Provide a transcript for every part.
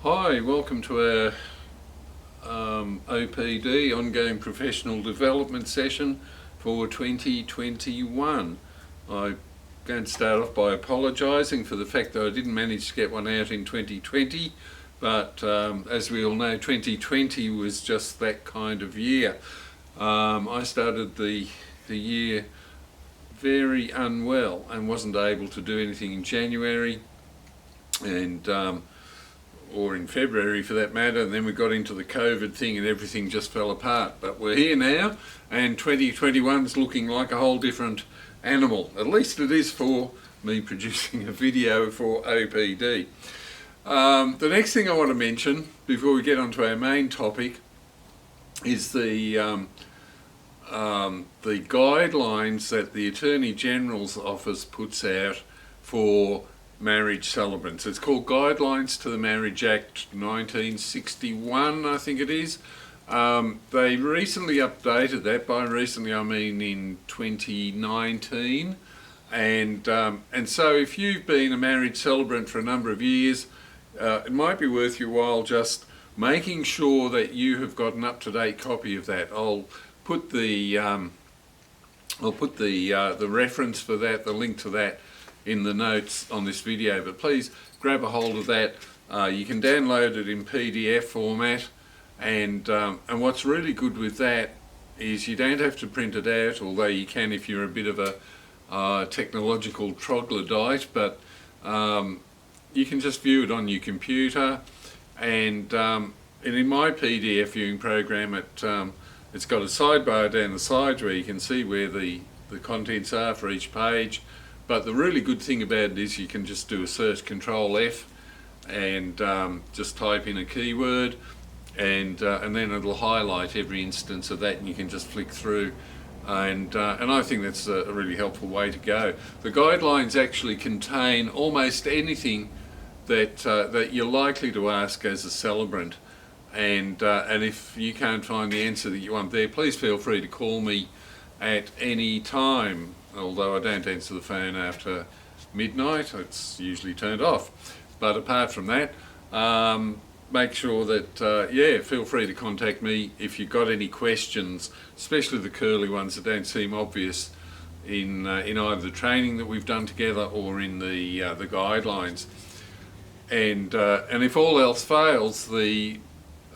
Hi, welcome to our OPD, Ongoing Professional Development Session for 2021. I'm going to start off by apologising for the fact that I didn't manage to get one out in 2020, but as we all know, 2020 was just that kind of year. I started the year very unwell and wasn't able to do anything in January and or in February for that matter, and then we got into the COVID thing and everything just fell apart. But we're here now, and 2021's looking like a whole different animal. At least it is for me producing a video for OPD. The next thing I want to mention before we get onto our main topic is the guidelines that the Attorney General's Office puts out for marriage celebrants. It's called Guidelines to the Marriage Act 1961, I think it is. They recently updated that. By recently I mean in 2019, and so if you've been a marriage celebrant for a number of years, it might be worth your while just making sure that you have got an up-to-date copy of that. I'll put the reference for that, the link to that, in the notes on this video, but please grab a hold of that. You can download it in PDF format, and what's really good with that is you don't have to print it out, although you can if you're a bit of a technological troglodyte, but you can just view it on your computer, and in my PDF viewing program it's got a sidebar down the side where you can see where the contents are for each page. But the really good thing about it is you can just do a search Control F and just type in a keyword, and then it'll highlight every instance of that, and you can just flick through, and I think that's a really helpful way to go. The guidelines actually contain almost anything that you're likely to ask as a celebrant, and if you can't find the answer that you want there, please feel free to call me at any time. Although I don't answer the phone after midnight, it's usually turned off. But apart from that, make sure that, feel free to contact me if you've got any questions, especially the curly ones that don't seem obvious in either the training that we've done together or in the guidelines. And if all else fails, the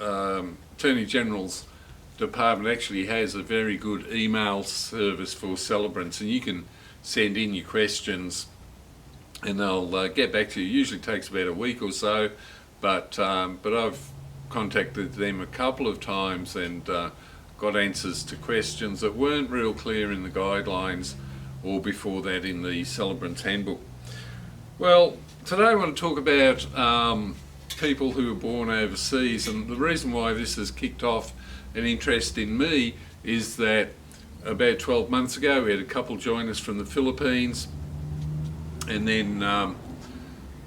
Attorney General's Department actually has a very good email service for celebrants, and you can send in your questions and they'll get back to you. Usually takes about a week or so, but I've contacted them a couple of times and got answers to questions that weren't real clear in the guidelines or before that in the Celebrants Handbook. Well, today I want to talk about people who were born overseas, and the reason why this has kicked off an interest in me is that about 12 months ago we had a couple join us from the Philippines, and then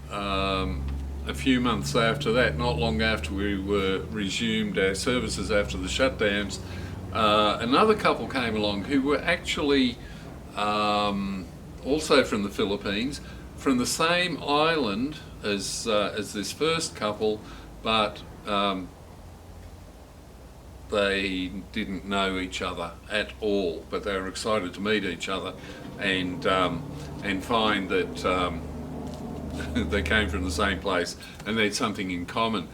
a few months after that, not long after we were resumed our services after the shutdowns, another couple came along who were actually also from the Philippines, from the same island as this first couple, but they didn't know each other at all, but they were excited to meet each other and find that they came from the same place and they had something in common.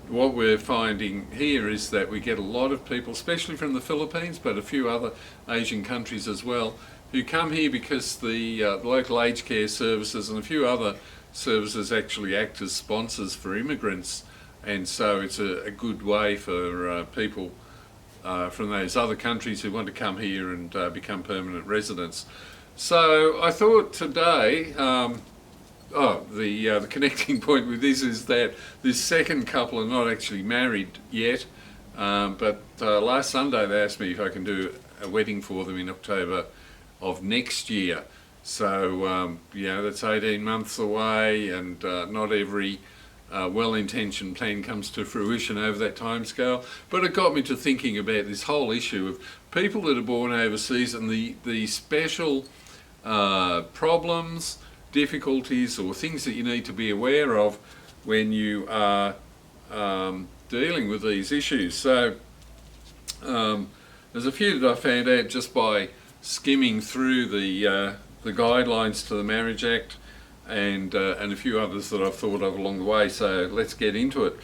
What we're finding here is that we get a lot of people, especially from the Philippines, but a few other Asian countries as well, who come here because the local aged care services and a few other services actually act as sponsors for immigrants. And so it's a good way for people from those other countries who want to come here and become permanent residents. So I thought today, the connecting point with this is that this second couple are not actually married yet, but last Sunday they asked me if I can do a wedding for them in October of next year. So that's 18 months away, and not every well-intentioned plan comes to fruition over that timescale. But it got me to thinking about this whole issue of people that are born overseas and the special problems, difficulties or things that you need to be aware of when you are dealing with these issues. So there's a few that I found out just by skimming through the guidelines to the Marriage Act, and a few others that I've thought of along the way. So let's get into it.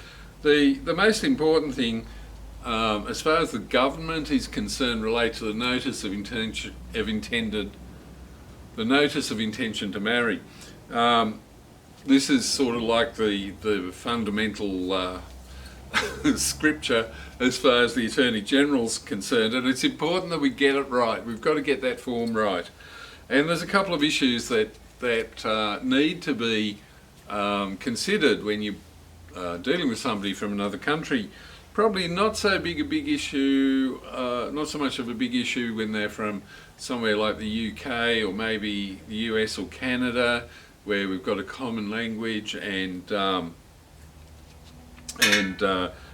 The most important thing, as far as the government is concerned, relates to the notice of intention to marry. This is sort of like the fundamental scripture as far as the Attorney General's concerned, and it's important that we get it right. We've got to get that form right. And there's a couple of issues that need to be considered when you're dealing with somebody from another country. Probably not so big a big issue, not so much of a big issue when they're from somewhere like the UK or maybe the US or Canada, where we've got a common language and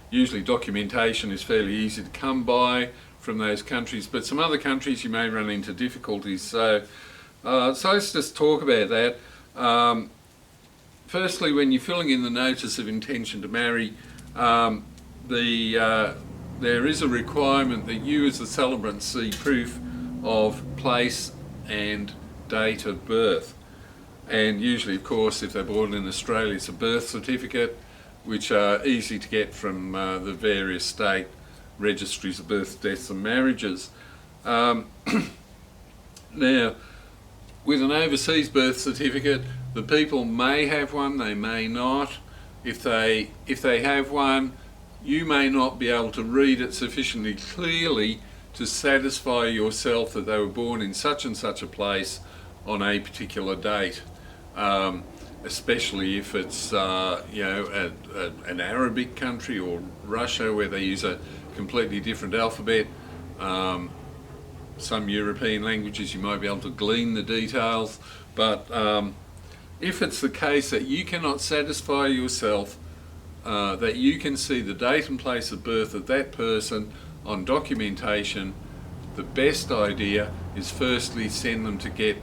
usually documentation is fairly easy to come by from those countries. But some other countries you may run into difficulties. So let's just talk about that. Firstly, when you're filling in the notice of intention to marry, there is a requirement that you as the celebrant see proof of place and date of birth. And usually, of course, if they're born in Australia, it's a birth certificate, which are easy to get from the various state registries of births, deaths and marriages. Now, with an overseas birth certificate, the people may have one, they may not. If they have one, you may not be able to read it sufficiently clearly to satisfy yourself that they were born in such and such a place on a particular date. Especially if it's an Arabic country or Russia, where they use a completely different alphabet. Some European languages you might be able to glean the details, but if it's the case that you cannot satisfy yourself that you can see the date and place of birth of that person on documentation, the best idea is firstly send them to get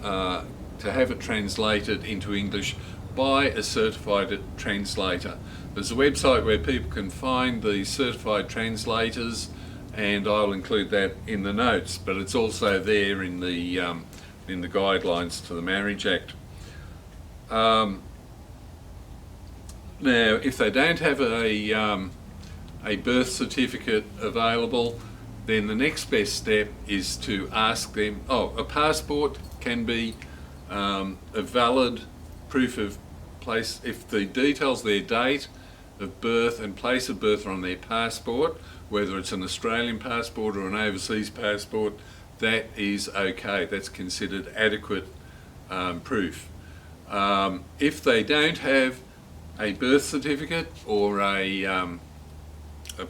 to have it translated into English by a certified translator. There's a website where people can find the certified translators, and I'll include that in the notes, but it's also there in the guidelines to the Marriage Act. Now, if they don't have a birth certificate available, then the next best step is to ask them. A passport can be a valid proof of place if the details, their date of birth and place of birth are on their passport, whether it's an Australian passport or an overseas passport. That is okay. That's considered adequate proof. If they don't have a birth certificate or a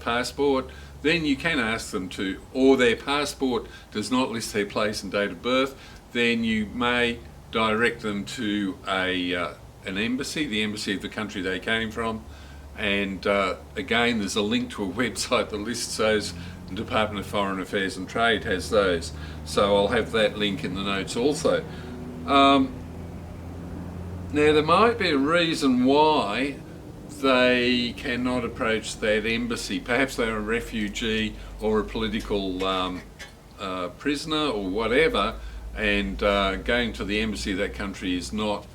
passport, then you can ask them to, or their passport does not list their place and date of birth, then you may direct them to an embassy, the embassy of the country they came from. And again, there's a link to a website that lists those. The Department of Foreign Affairs and Trade has those. So I'll have that link in the notes also. Now, there might be a reason why they cannot approach that embassy. Perhaps they're a refugee or a political prisoner or whatever, and going to the embassy of that country is not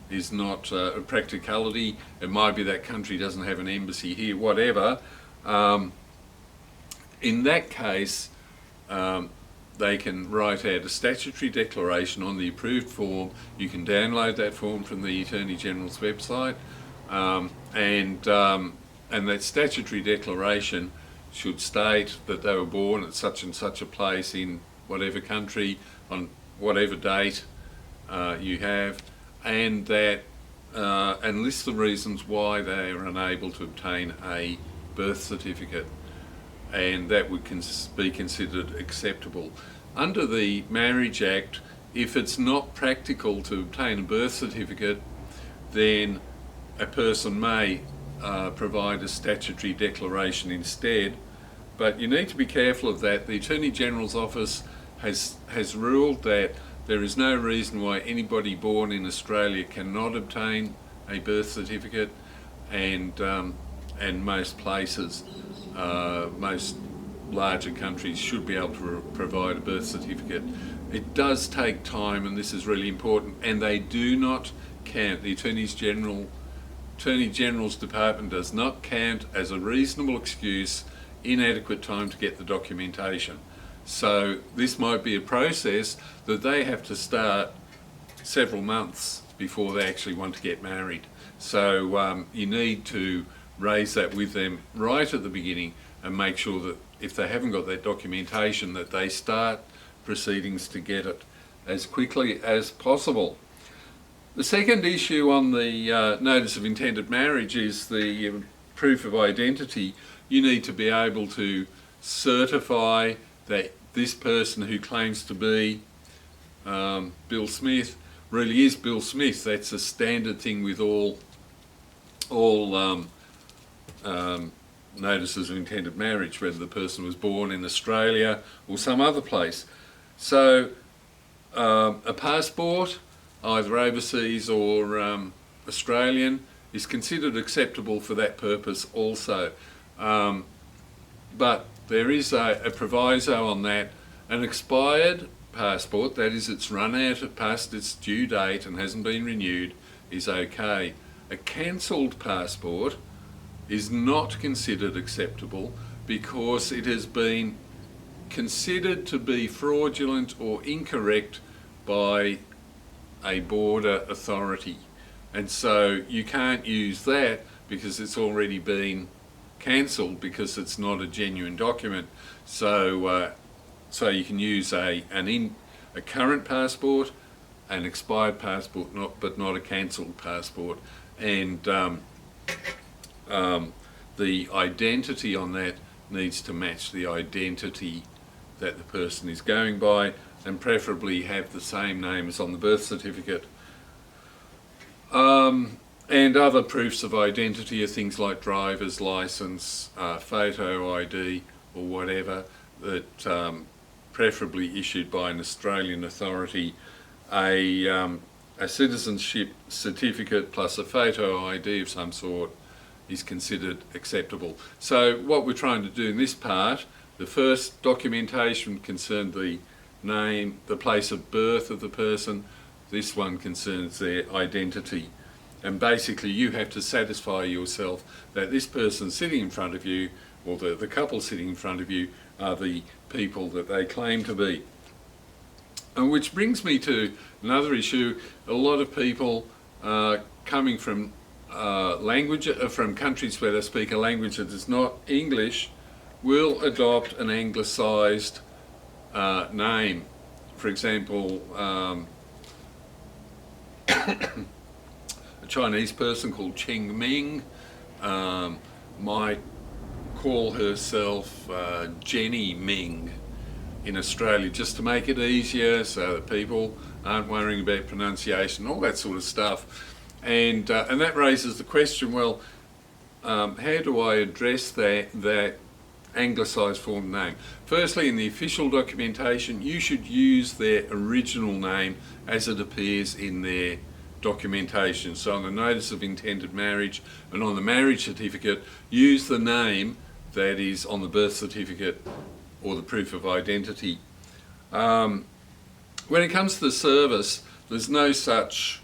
a practicality. It might be that country doesn't have an embassy here, whatever. In that case, they can write out a statutory declaration on the approved form. You can download that form from the Attorney General's website, and that statutory declaration should state that they were born at such and such a place in whatever country on whatever date you have, and that and list the reasons why they are unable to obtain a birth certificate, and that would be considered acceptable. Under the Marriage Act, if it's not practical to obtain a birth certificate, then a person may provide a statutory declaration instead, but you need to be careful of that. The Attorney General's office has ruled that there is no reason why anybody born in Australia cannot obtain a birth certificate, and most places, most larger countries should be able to provide a birth certificate. It does take time, and this is really important, and they do not count. The Attorney General's Department does not count as a reasonable excuse inadequate time to get the documentation. So this might be a process that they have to start several months before they actually want to get married. So you need to raise that with them right at the beginning and make sure that if they haven't got that documentation, that they start proceedings to get it as quickly as possible. The second issue on the notice of intended marriage is the proof of identity. You need to be able to certify that this person who claims to be Bill Smith really is Bill Smith. That's a standard thing with all notices of intended marriage, whether the person was born in Australia or some other place. So a passport, either overseas or Australian, is considered acceptable for that purpose also. But there is a proviso on that. An expired passport, that is, it's run out past its due date and hasn't been renewed, is okay. A cancelled passport is not considered acceptable because it has been considered to be fraudulent or incorrect by a border authority, and so you can't use that because it's already been cancelled because it's not a genuine document. So you can use a current passport, an expired passport, but not a cancelled passport, and the identity on that needs to match the identity that the person is going by, and preferably have the same name as on the birth certificate. And other proofs of identity are things like driver's license, photo ID, or whatever, that preferably issued by an Australian authority. A citizenship certificate plus a photo ID of some sort is considered acceptable. So what we're trying to do in this part, the first documentation concerned the name, the place of birth of the person. This one concerns their identity. And basically you have to satisfy yourself that this person sitting in front of you, or the couple sitting in front of you, are the people that they claim to be. And which brings me to another issue. A lot of people coming from from countries where they speak a language that is not English will adopt an anglicised name. For example, a Chinese person called Cheng Ming might call herself Jenny Ming in Australia, just to make it easier so that people aren't worrying about pronunciation, all that sort of stuff. And that raises the question, well, how do I address that anglicised form name? Firstly, in the official documentation, you should use their original name as it appears in their documentation. So on the notice of intended marriage and on the marriage certificate, use the name that is on the birth certificate or the proof of identity. When it comes to the service, there's no such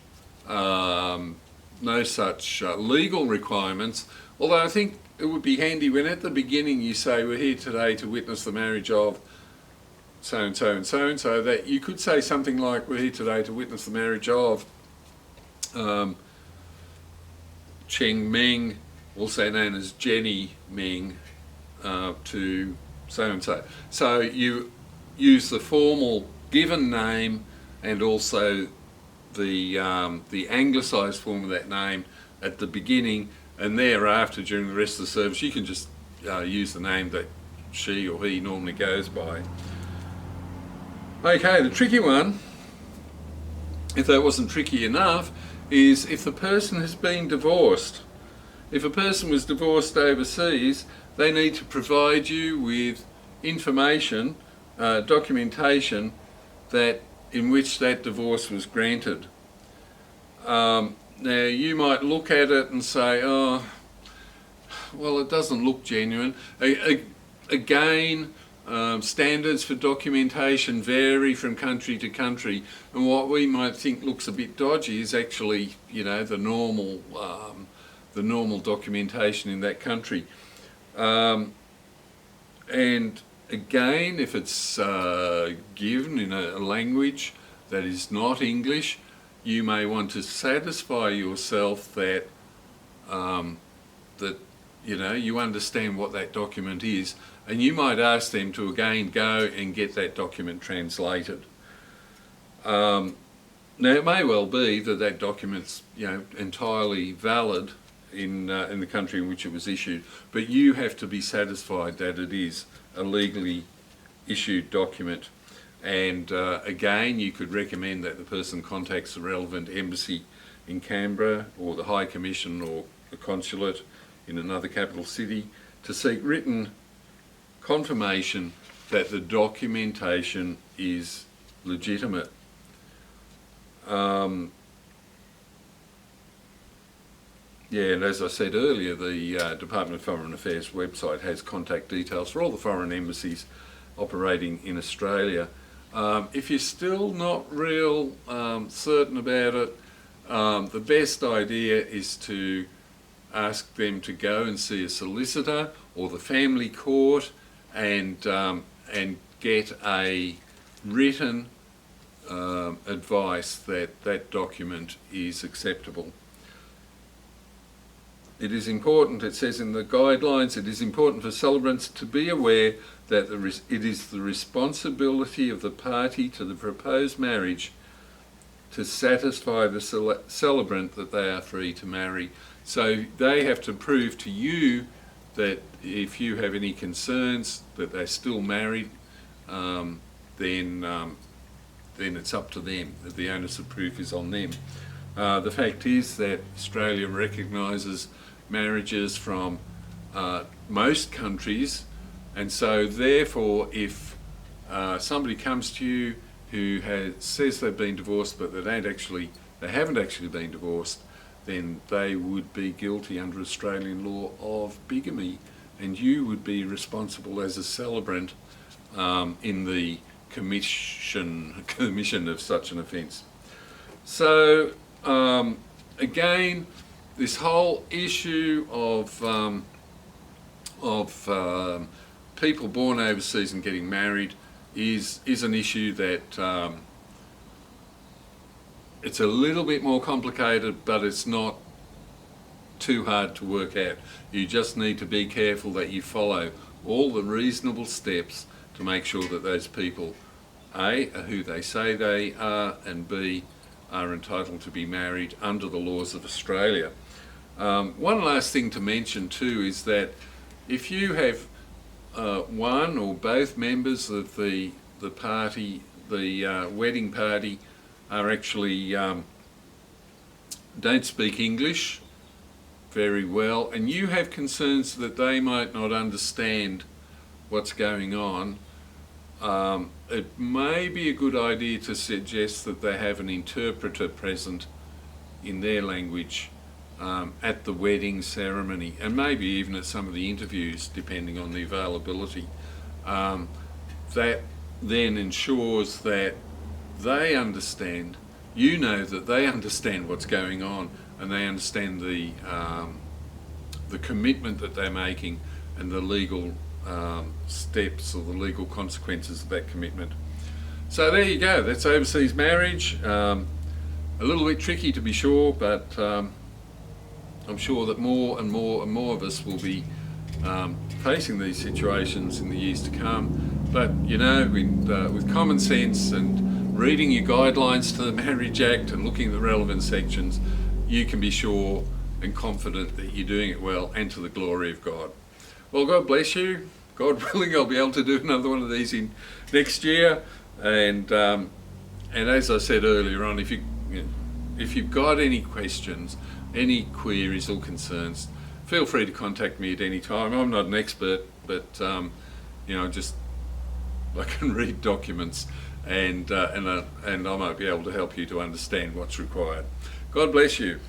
legal requirements, although I think it would be handy when at the beginning you say, we're here today to witness the marriage of so-and-so and so-and-so, that you could say something like, we're here today to witness the marriage of Cheng Ming, also known as Jenny Ming, to so-and-so. So you use the formal given name and also the anglicised form of that name at the beginning, and thereafter during the rest of the service you can just use the name that she or he normally goes by. Okay, the tricky one, if that wasn't tricky enough, is if the person has been divorced. If a person was divorced overseas, they need to provide you with information, documentation that in which that divorce was granted. Now you might look at it and say, oh, well, it doesn't look genuine. Again, standards for documentation vary from country to country, and what we might think looks a bit dodgy is actually, the normal documentation in that country. And again, if it's given in a language that is not English, you may want to satisfy yourself that you understand what that document is, and you might ask them to again go and get that document translated. Now it may well be that document's entirely valid in the country in which it was issued, but you have to be satisfied that it is a legally issued document. And again, you could recommend that the person contacts the relevant embassy in Canberra, or the High Commission, or the consulate in another capital city, to seek written confirmation that the documentation is legitimate. And as I said earlier, the Department of Foreign Affairs website has contact details for all the foreign embassies operating in Australia. If you're still not real certain about it, the best idea is to ask them to go and see a solicitor or the family court and get a written advice that that document is acceptable. It is important, it says in the guidelines, it is important for celebrants to be aware that it is the responsibility of the party to the proposed marriage to satisfy the celebrant that they are free to marry. So they have to prove to you that if you have any concerns that they're still married, then it's up to them. The onus of proof is on them. The fact is that Australia recognises marriages from most countries, and so therefore if somebody comes to you who says they've been divorced but they haven't actually been divorced, then they would be guilty under Australian law of bigamy, and you would be responsible as a celebrant in the commission of such an offence. So again, this whole issue of people born overseas and getting married is an issue that it's a little bit more complicated, but it's not too hard to work out. You just need to be careful that you follow all the reasonable steps to make sure that those people, A, are who they say they are, and B, are entitled to be married under the laws of Australia. One last thing to mention too is that if you have one or both members of the party, the wedding party, are actually don't speak English very well, and you have concerns that they might not understand what's going on, it may be a good idea to suggest that they have an interpreter present in their language at the wedding ceremony, and maybe even at some of the interviews, depending on the availability. That then ensures that they understand, that they understand what's going on, and they understand the commitment that they're making and the legal steps or the legal consequences of that commitment. So there you go, that's overseas marriage. A little bit tricky to be sure, but I'm sure that more and more and more of us will be facing these situations in the years to come. But with common sense and reading your guidelines to the Marriage Act and looking at the relevant sections, you can be sure and confident that you're doing it well and to the glory of God. Well, God bless you. God willing, I'll be able to do another one of these in next year. And as I said earlier on, if you've got any questions, any queries or concerns, feel free to contact me at any time. I'm not an expert, but I can read documents, and I might be able to help you to understand what's required. God bless you.